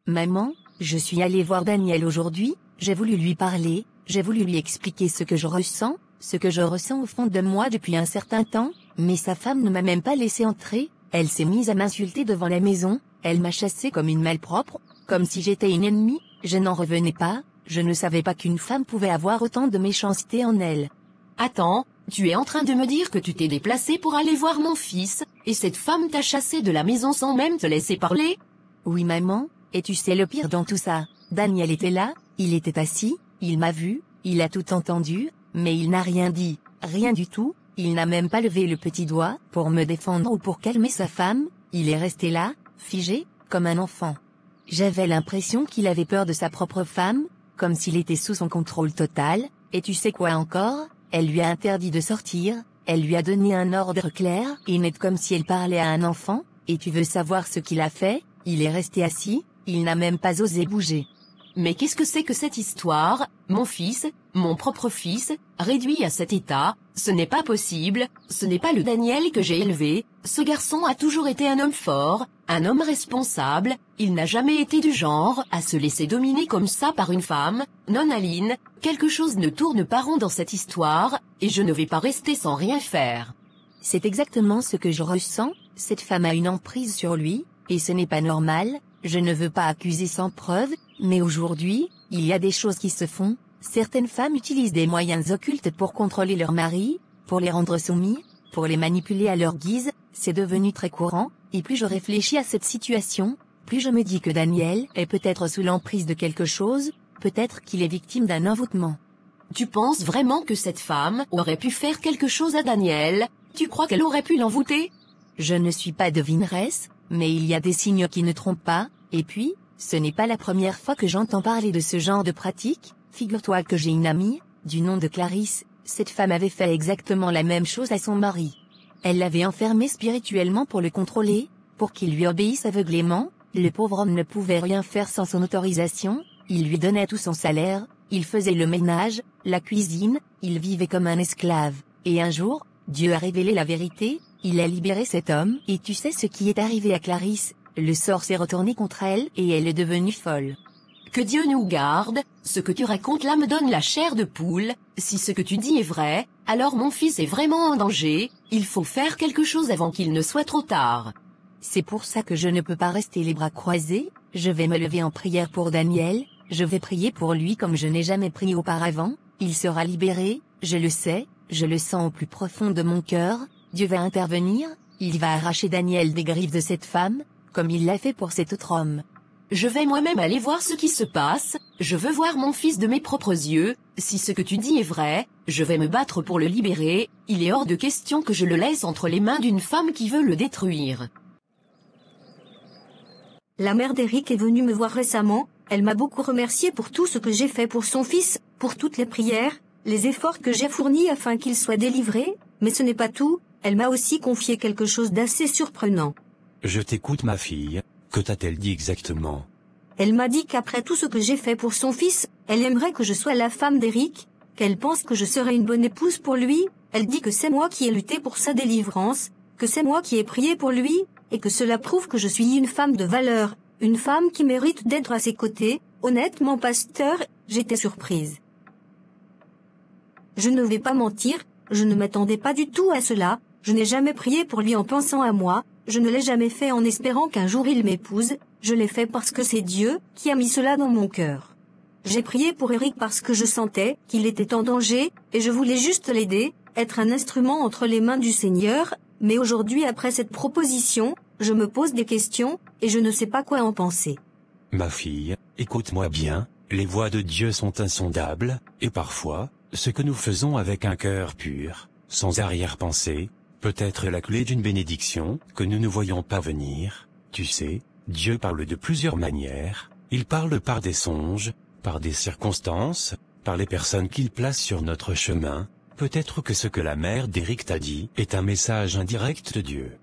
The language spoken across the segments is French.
Maman, je suis allée voir Daniel aujourd'hui, j'ai voulu lui parler, j'ai voulu lui expliquer ce que je ressens au fond de moi depuis un certain temps, mais sa femme ne m'a même pas laissé entrer, elle s'est mise à m'insulter devant la maison, elle m'a chassée comme une malpropre, comme si j'étais une ennemie, je n'en revenais pas, je ne savais pas qu'une femme pouvait avoir autant de méchanceté en elle. Attends, tu es en train de me dire que tu t'es déplacé pour aller voir mon fils, et cette femme t'a chassé de la maison sans même te laisser parler? Oui maman, et tu sais le pire dans tout ça, Daniel était là, il était assis, il m'a vu, il a tout entendu, mais il n'a rien dit, rien du tout, il n'a même pas levé le petit doigt pour me défendre ou pour calmer sa femme, il est resté là, figé, comme un enfant. J'avais l'impression qu'il avait peur de sa propre femme, comme s'il était sous son contrôle total, et tu sais quoi encore, elle lui a interdit de sortir, elle lui a donné un ordre clair et net comme si elle parlait à un enfant, et tu veux savoir ce qu'il a fait? Il est resté assis, il n'a même pas osé bouger. Mais qu'est-ce que c'est que cette histoire? Mon fils, mon propre fils, réduit à cet état, ce n'est pas possible, ce n'est pas le Daniel que j'ai élevé, ce garçon a toujours été un homme fort, un homme responsable, il n'a jamais été du genre à se laisser dominer comme ça par une femme. Non Aline, quelque chose ne tourne pas rond dans cette histoire, et je ne vais pas rester sans rien faire. C'est exactement ce que je ressens, cette femme a une emprise sur lui, et ce n'est pas normal, je ne veux pas accuser sans preuve, mais aujourd'hui, il y a des choses qui se font, certaines femmes utilisent des moyens occultes pour contrôler leur mari, pour les rendre soumis, pour les manipuler à leur guise, c'est devenu très courant, et plus je réfléchis à cette situation, plus je me dis que Daniel est peut-être sous l'emprise de quelque chose, peut-être qu'il est victime d'un envoûtement. Tu penses vraiment que cette femme aurait pu faire quelque chose à Daniel? Tu crois qu'elle aurait pu l'envoûter? Je ne suis pas devineresse, mais il y a des signes qui ne trompent pas, et puis, ce n'est pas la première fois que j'entends parler de ce genre de pratique, figure-toi que j'ai une amie, du nom de Clarisse, cette femme avait fait exactement la même chose à son mari. Elle l'avait enfermé spirituellement pour le contrôler, pour qu'il lui obéisse aveuglément, le pauvre homme ne pouvait rien faire sans son autorisation, il lui donnait tout son salaire, il faisait le ménage, la cuisine, il vivait comme un esclave, et un jour, Dieu a révélé la vérité, il a libéré cet homme, et tu sais ce qui est arrivé à Clarisse, le sort s'est retourné contre elle et elle est devenue folle. Que Dieu nous garde, ce que tu racontes là me donne la chair de poule, si ce que tu dis est vrai, alors mon fils est vraiment en danger, il faut faire quelque chose avant qu'il ne soit trop tard. C'est pour ça que je ne peux pas rester les bras croisés, je vais me lever en prière pour Daniel, je vais prier pour lui comme je n'ai jamais prié auparavant, il sera libéré, je le sais, je le sens au plus profond de mon cœur, Dieu va intervenir, il va arracher Daniel des griffes de cette femme, comme il l'a fait pour cet autre homme. Je vais moi-même aller voir ce qui se passe, je veux voir mon fils de mes propres yeux, si ce que tu dis est vrai, je vais me battre pour le libérer, il est hors de question que je le laisse entre les mains d'une femme qui veut le détruire. La mère d'Eric est venue me voir récemment, elle m'a beaucoup remercié pour tout ce que j'ai fait pour son fils, pour toutes les prières, les efforts que j'ai fournis afin qu'il soit délivré, mais ce n'est pas tout, elle m'a aussi confié quelque chose d'assez surprenant. Je t'écoute ma fille, que t'a-t-elle dit exactement? Elle m'a dit qu'après tout ce que j'ai fait pour son fils, elle aimerait que je sois la femme d'Eric, qu'elle pense que je serai une bonne épouse pour lui, elle dit que c'est moi qui ai lutté pour sa délivrance, que c'est moi qui ai prié pour lui, et que cela prouve que je suis une femme de valeur, une femme qui mérite d'être à ses côtés. Honnêtement pasteur, j'étais surprise. Je ne vais pas mentir, je ne m'attendais pas du tout à cela, je n'ai jamais prié pour lui en pensant à moi, je ne l'ai jamais fait en espérant qu'un jour il m'épouse, je l'ai fait parce que c'est Dieu qui a mis cela dans mon cœur. J'ai prié pour Eric parce que je sentais qu'il était en danger, et je voulais juste l'aider, être un instrument entre les mains du Seigneur, mais aujourd'hui après cette proposition, je me pose des questions, et je ne sais pas quoi en penser. Ma fille, écoute-moi bien, les voies de Dieu sont insondables, et parfois, ce que nous faisons avec un cœur pur, sans arrière-pensée, peut être la clé d'une bénédiction que nous ne voyons pas venir. Tu sais, Dieu parle de plusieurs manières, il parle par des songes, par des circonstances, par les personnes qu'il place sur notre chemin. Peut-être que ce que la mère d'Eric t'a dit est un message indirect de Dieu.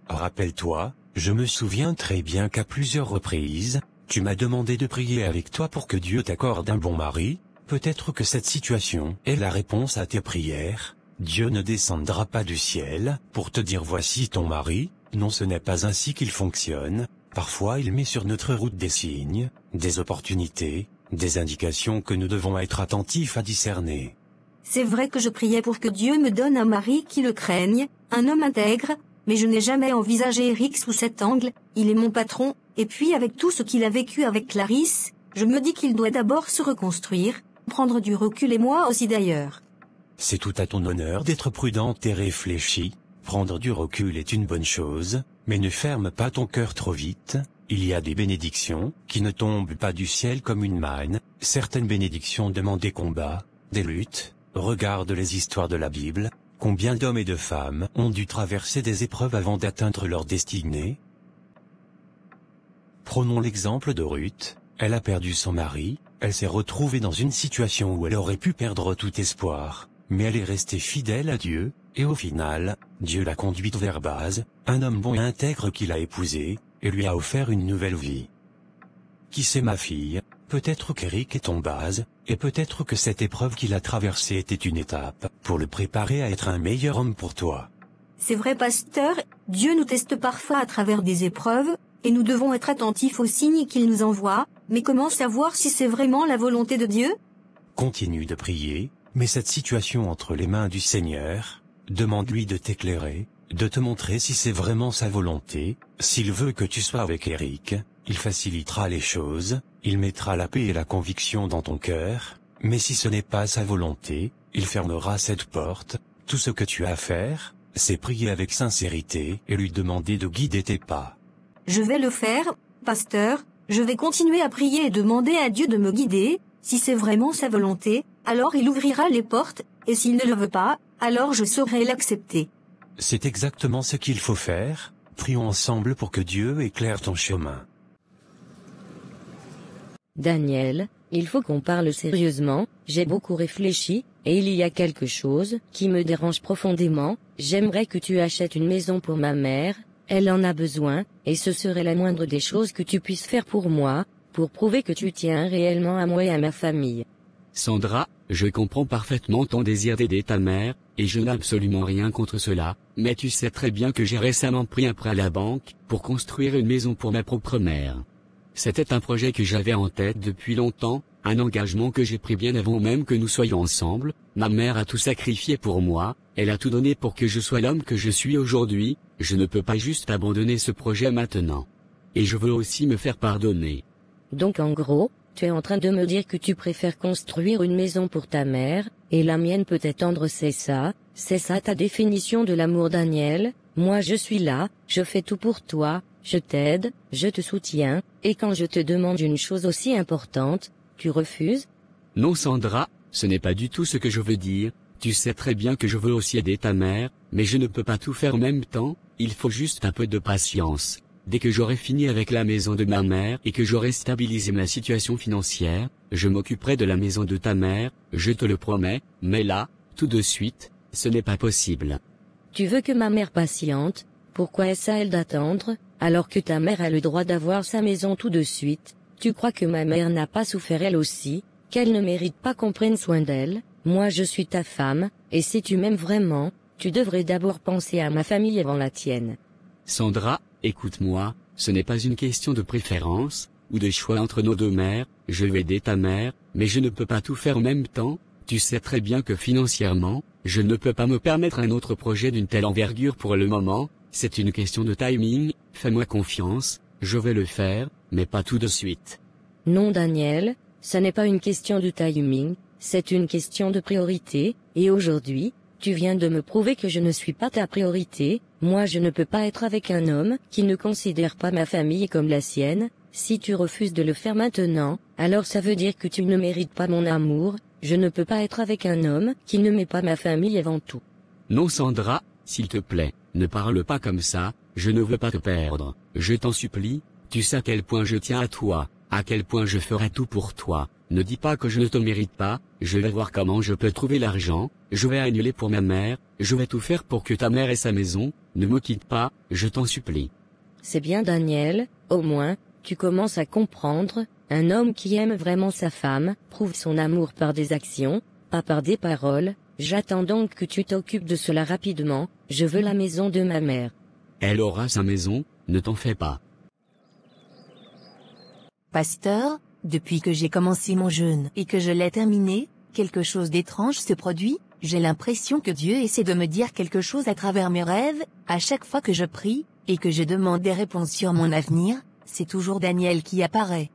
Rappelle-toi, je me souviens très bien qu'à plusieurs reprises, tu m'as demandé de prier avec toi pour que Dieu t'accorde un bon mari. Peut-être que cette situation est la réponse à tes prières. Dieu ne descendra pas du ciel pour te dire voici ton mari. Non, ce n'est pas ainsi qu'il fonctionne. Parfois il met sur notre route des signes, des opportunités, des indications que nous devons être attentifs à discerner. C'est vrai que je priais pour que Dieu me donne un mari qui le craigne, un homme intègre, mais je n'ai jamais envisagé Eric sous cet angle, il est mon patron, et puis avec tout ce qu'il a vécu avec Clarisse, je me dis qu'il doit d'abord se reconstruire, prendre du recul et moi aussi d'ailleurs. C'est tout à ton honneur d'être prudente et réfléchie. Prendre du recul est une bonne chose, mais ne ferme pas ton cœur trop vite. Il y a des bénédictions qui ne tombent pas du ciel comme une manne. Certaines bénédictions demandent des combats, des luttes. Regarde les histoires de la Bible. Combien d'hommes et de femmes ont dû traverser des épreuves avant d'atteindre leur destinée? Prenons l'exemple de Ruth. Elle a perdu son mari, elle s'est retrouvée dans une situation où elle aurait pu perdre tout espoir, mais elle est restée fidèle à Dieu, et au final, Dieu l'a conduite vers Boaz, un homme bon et intègre qu'il a épousé, et lui a offert une nouvelle vie. Qui sait ma fille, peut-être qu'Éric est ton Boaz, et peut-être que cette épreuve qu'il a traversée était une étape, pour le préparer à être un meilleur homme pour toi. C'est vrai, pasteur, Dieu nous teste parfois à travers des épreuves, et nous devons être attentifs aux signes qu'il nous envoie, mais comment savoir si c'est vraiment la volonté de Dieu? Continue de prier, mets cette situation entre les mains du Seigneur, demande-lui de t'éclairer, de te montrer si c'est vraiment sa volonté. S'il veut que tu sois avec Eric, il facilitera les choses, il mettra la paix et la conviction dans ton cœur, mais si ce n'est pas sa volonté, il fermera cette porte. Tout ce que tu as à faire, c'est prier avec sincérité et lui demander de guider tes pas. Je vais le faire, pasteur, je vais continuer à prier et demander à Dieu de me guider. Si c'est vraiment sa volonté, alors il ouvrira les portes, et s'il ne le veut pas, alors je saurai l'accepter. C'est exactement ce qu'il faut faire. Prions ensemble pour que Dieu éclaire ton chemin. Daniel, il faut qu'on parle sérieusement, j'ai beaucoup réfléchi, et il y a quelque chose qui me dérange profondément. J'aimerais que tu achètes une maison pour ma mère, elle en a besoin, et ce serait la moindre des choses que tu puisses faire pour moi, pour prouver que tu tiens réellement à moi et à ma famille. Sandra, je comprends parfaitement ton désir d'aider ta mère, et je n'ai absolument rien contre cela, mais tu sais très bien que j'ai récemment pris un prêt à la banque, pour construire une maison pour ma propre mère. C'était un projet que j'avais en tête depuis longtemps, un engagement que j'ai pris bien avant même que nous soyons ensemble. Ma mère a tout sacrifié pour moi, elle a tout donné pour que je sois l'homme que je suis aujourd'hui, je ne peux pas juste abandonner ce projet maintenant. Et je veux aussi me faire pardonner. Donc en gros, tu es en train de me dire que tu préfères construire une maison pour ta mère, et la mienne peut attendre, c'est ça ta définition de l'amour, Daniel? Moi je suis là, je fais tout pour toi, je t'aide, je te soutiens, et quand je te demande une chose aussi importante, tu refuses? Non Sandra, ce n'est pas du tout ce que je veux dire, tu sais très bien que je veux aussi aider ta mère, mais je ne peux pas tout faire en même temps, il faut juste un peu de patience. Dès que j'aurai fini avec la maison de ma mère et que j'aurai stabilisé ma situation financière, je m'occuperai de la maison de ta mère, je te le promets, mais là, tout de suite, ce n'est pas possible. Tu veux que ma mère patiente? Pourquoi est-ce à elle d'attendre, alors que ta mère a le droit d'avoir sa maison tout de suite? Tu crois que ma mère n'a pas souffert elle aussi, qu'elle ne mérite pas qu'on prenne soin d'elle? Moi je suis ta femme, et si tu m'aimes vraiment, tu devrais d'abord penser à ma famille avant la tienne. Sandra, écoute-moi, ce n'est pas une question de préférence, ou de choix entre nos deux mères, je vais aider ta mère, mais je ne peux pas tout faire en même temps, tu sais très bien que financièrement, je ne peux pas me permettre un autre projet d'une telle envergure pour le moment, c'est une question de timing, fais-moi confiance, je vais le faire, mais pas tout de suite. Non Daniel, ça n'est pas une question de timing, c'est une question de priorité, et aujourd'hui, tu viens de me prouver que je ne suis pas ta priorité. Moi je ne peux pas être avec un homme qui ne considère pas ma famille comme la sienne. Si tu refuses de le faire maintenant, alors ça veut dire que tu ne mérites pas mon amour. Je ne peux pas être avec un homme qui ne met pas ma famille avant tout. Non Sandra, s'il te plaît, ne parle pas comme ça, je ne veux pas te perdre. Je t'en supplie, tu sais à quel point je tiens à toi, à quel point je ferai tout pour toi. Ne dis pas que je ne te mérite pas, je vais voir comment je peux trouver l'argent, je vais annuler pour ma mère, je vais tout faire pour que ta mère ait sa maison, ne me quitte pas, je t'en supplie. C'est bien Daniel, au moins, tu commences à comprendre, un homme qui aime vraiment sa femme, prouve son amour par des actions, pas par des paroles. J'attends donc que tu t'occupes de cela rapidement, je veux la maison de ma mère. Elle aura sa maison, ne t'en fais pas. Pasteur, depuis que j'ai commencé mon jeûne et que je l'ai terminé, quelque chose d'étrange se produit, j'ai l'impression que Dieu essaie de me dire quelque chose à travers mes rêves, à chaque fois que je prie, et que je demande des réponses sur mon avenir, c'est toujours Daniel qui apparaît.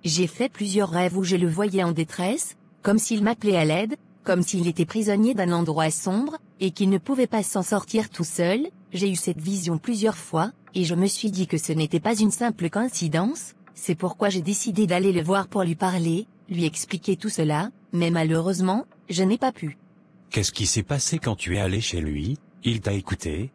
J'ai fait plusieurs rêves où je le voyais en détresse, comme s'il m'appelait à l'aide, comme s'il était prisonnier d'un endroit sombre, et qu'il ne pouvait pas s'en sortir tout seul. J'ai eu cette vision plusieurs fois, et je me suis dit que ce n'était pas une simple coïncidence, c'est pourquoi j'ai décidé d'aller le voir pour lui parler, lui expliquer tout cela, mais malheureusement, je n'ai pas pu. Qu'est-ce qui s'est passé quand tu es allé chez lui? Il t'a écouté?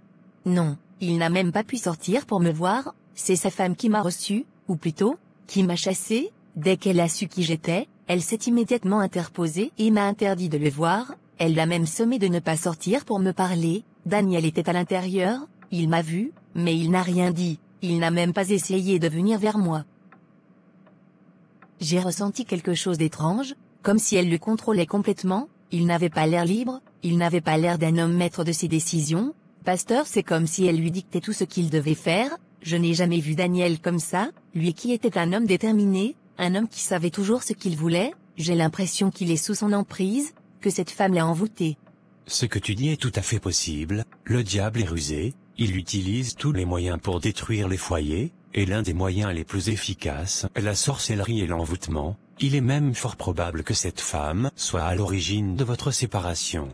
Non, il n'a même pas pu sortir pour me voir, c'est sa femme qui m'a reçu, ou plutôt, qui m'a chassé. Dès qu'elle a su qui j'étais, elle s'est immédiatement interposée et m'a interdit de le voir, elle l'a même sommé de ne pas sortir pour me parler. Daniel était à l'intérieur, il m'a vu, mais il n'a rien dit, il n'a même pas essayé de venir vers moi. J'ai ressenti quelque chose d'étrange, comme si elle le contrôlait complètement, il n'avait pas l'air libre, il n'avait pas l'air d'un homme maître de ses décisions. Pasteur, c'est comme si elle lui dictait tout ce qu'il devait faire. Je n'ai jamais vu Daniel comme ça, lui qui était un homme déterminé, un homme qui savait toujours ce qu'il voulait. J'ai l'impression qu'il est sous son emprise, que cette femme l'a envoûté. Ce que tu dis est tout à fait possible, le diable est rusé, il utilise tous les moyens pour détruire les foyers, et l'un des moyens les plus efficaces est la sorcellerie et l'envoûtement. Il est même fort probable que cette femme soit à l'origine de votre séparation.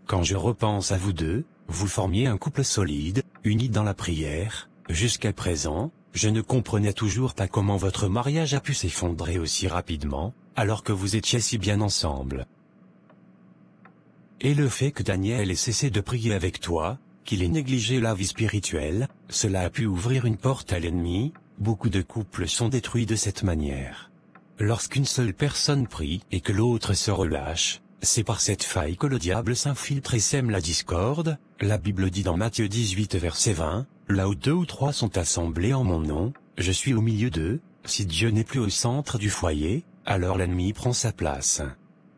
Quand je repense à vous deux, vous formiez un couple solide, uni dans la prière. Jusqu'à présent, je ne comprenais toujours pas comment votre mariage a pu s'effondrer aussi rapidement, alors que vous étiez si bien ensemble. Et le fait que Daniel ait cessé de prier avec toi, qu'il ait négligé la vie spirituelle, cela a pu ouvrir une porte à l'ennemi. Beaucoup de couples sont détruits de cette manière. Lorsqu'une seule personne prie et que l'autre se relâche, c'est par cette faille que le diable s'infiltre et sème la discorde. La Bible dit dans Matthieu 18 verset 20, « Là où 2 ou 3 sont assemblés en mon nom, je suis au milieu d'eux. Si Dieu n'est plus au centre du foyer, alors l'ennemi prend sa place. »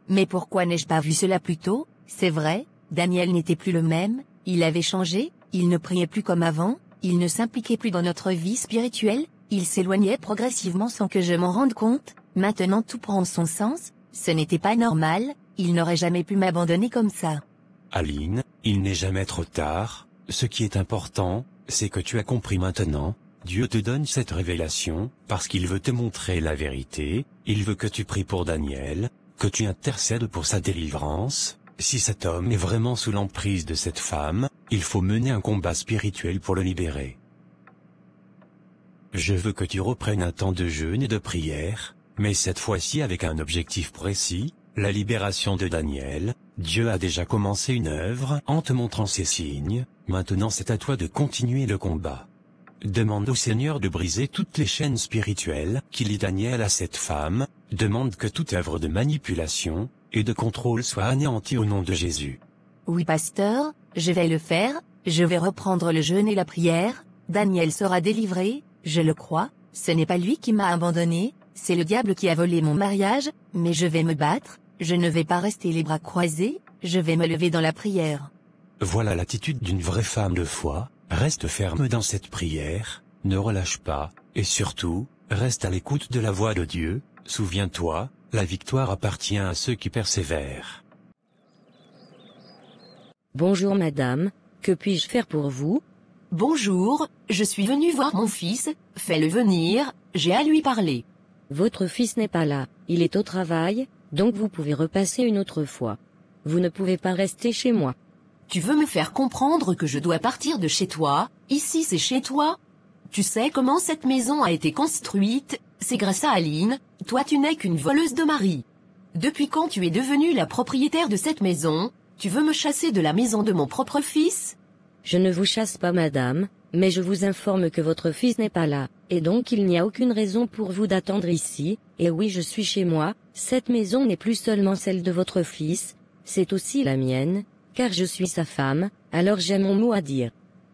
Mais pourquoi n'ai-je pas vu cela plus tôt? C'est vrai, Daniel n'était plus le même, il avait changé, il ne priait plus comme avant, il ne s'impliquait plus dans notre vie spirituelle, il s'éloignait progressivement sans que je m'en rende compte. Maintenant tout prend son sens, ce n'était pas normal, il n'aurait jamais pu m'abandonner comme ça. Aline, il n'est jamais trop tard, ce qui est important, c'est que tu as compris maintenant. Dieu te donne cette révélation, parce qu'il veut te montrer la vérité, il veut que tu pries pour Daniel, que tu intercèdes pour sa délivrance. Si cet homme est vraiment sous l'emprise de cette femme, il faut mener un combat spirituel pour le libérer. Je veux que tu reprennes un temps de jeûne et de prière, mais cette fois-ci avec un objectif précis, la libération de Daniel. Dieu a déjà commencé une œuvre en te montrant ces signes, maintenant c'est à toi de continuer le combat. Demande au Seigneur de briser toutes les chaînes spirituelles qui lient Daniel à cette femme, demande que toute œuvre de manipulation et de contrôle soit anéantie au nom de Jésus. Oui pasteur, je vais le faire, je vais reprendre le jeûne et la prière, Daniel sera délivré, je le crois, ce n'est pas lui qui m'a abandonné, c'est le diable qui a volé mon mariage, mais je vais me battre, je ne vais pas rester les bras croisés, je vais me lever dans la prière. Voilà l'attitude d'une vraie femme de foi, reste ferme dans cette prière, ne relâche pas, et surtout, reste à l'écoute de la voix de Dieu, souviens-toi, la victoire appartient à ceux qui persévèrent. Bonjour madame, que puis-je faire pour vous? Bonjour, je suis venu voir mon fils, fais-le venir, j'ai à lui parler. Votre fils n'est pas là, il est au travail, donc vous pouvez repasser une autre fois. Vous ne pouvez pas rester chez moi. Tu veux me faire comprendre que je dois partir de chez toi? Ici c'est chez toi? Tu sais comment cette maison a été construite? C'est grâce à Aline, toi tu n'es qu'une voleuse de mari. Depuis quand tu es devenue la propriétaire de cette maison? Tu veux me chasser de la maison de mon propre fils? Je ne vous chasse pas madame, mais je vous informe que votre fils n'est pas là, et donc il n'y a aucune raison pour vous d'attendre ici, et oui je suis chez moi, cette maison n'est plus seulement celle de votre fils, c'est aussi la mienne, car je suis sa femme, alors j'ai mon mot à dire.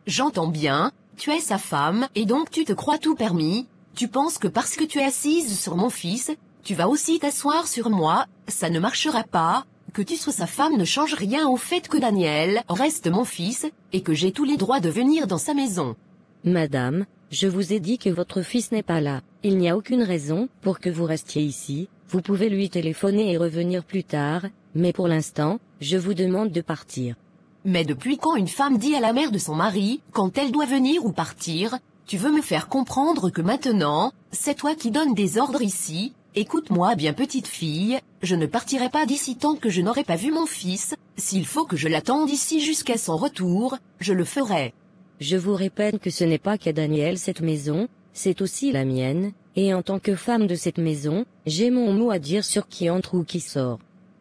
J'entends bien, tu es sa femme, et donc tu te crois tout permis, tu penses que parce que tu es assise sur mon fils, tu vas aussi t'asseoir sur moi, ça ne marchera pas. Que tu sois sa femme ne change rien au fait que Daniel reste mon fils, et que j'ai tous les droits de venir dans sa maison. Madame, Je vous ai dit que votre fils n'est pas là. Il n'y a aucune raison pour que vous restiez ici. Vous pouvez lui téléphoner et revenir plus tard, mais pour l'instant, je vous demande de partir. Mais depuis quand une femme dit à la mère de son mari, quand elle doit venir ou partir, tu veux me faire comprendre que maintenant, c'est toi qui donnes des ordres ici? Écoute-moi bien petite fille, je ne partirai pas d'ici tant que je n'aurai pas vu mon fils, s'il faut que je l'attende ici jusqu'à son retour, je le ferai. Je vous répète que ce n'est pas qu'à Daniel cette maison, c'est aussi la mienne, et en tant que femme de cette maison, j'ai mon mot à dire sur qui entre ou qui sort.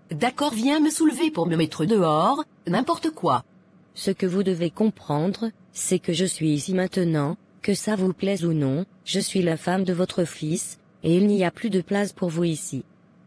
D'accord, viens me soulever pour me mettre dehors, n'importe quoi. Ce que vous devez comprendre, c'est que je suis ici maintenant, que ça vous plaise ou non, je suis la femme de votre fils, et il n'y a plus de place pour vous ici.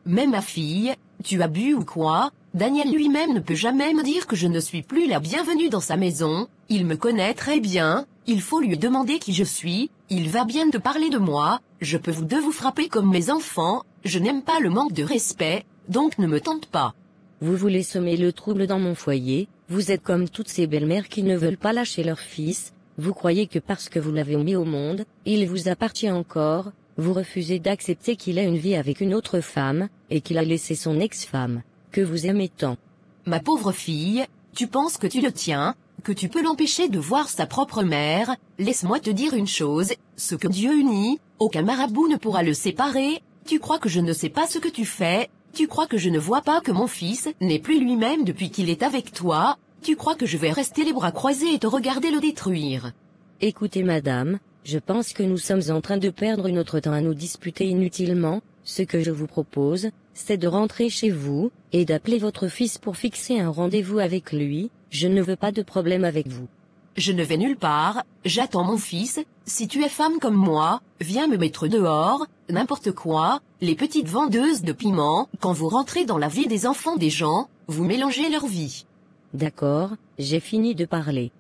Mais ma fille, tu as bu ou quoi? Daniel lui-même ne peut jamais me dire que je ne suis plus la bienvenue dans sa maison, il me connaît très bien, il faut lui demander qui je suis, il va bien te parler de moi, je peux vous deux vous frapper comme mes enfants, je n'aime pas le manque de respect, donc ne me tente pas. Vous voulez semer le trouble dans mon foyer, vous êtes comme toutes ces belles-mères qui ne veulent pas lâcher leur fils, vous croyez que parce que vous l'avez mis au monde, il vous appartient encore, vous refusez d'accepter qu'il ait une vie avec une autre femme, et qu'il a laissé son ex-femme, que vous aimez tant. Ma pauvre fille, tu penses que tu le tiens, que tu peux l'empêcher de voir sa propre mère? Laisse-moi te dire une chose, ce que Dieu unit, aucun marabout ne pourra le séparer. Tu crois que je ne sais pas ce que tu fais? Tu crois que je ne vois pas que mon fils n'est plus lui-même depuis qu'il est avec toi? Tu crois que je vais rester les bras croisés et te regarder le détruire? Écoutez madame, je pense que nous sommes en train de perdre notre temps à nous disputer inutilement. Ce que je vous propose, c'est de rentrer chez vous, et d'appeler votre fils pour fixer un rendez-vous avec lui. Je ne veux pas de problème avec vous. Je ne vais nulle part, j'attends mon fils. Si tu es femme comme moi, viens me mettre dehors, n'importe quoi. Les petites vendeuses de piments, quand vous rentrez dans la vie des enfants des gens, vous mélangez leur vie. D'accord, j'ai fini de parler.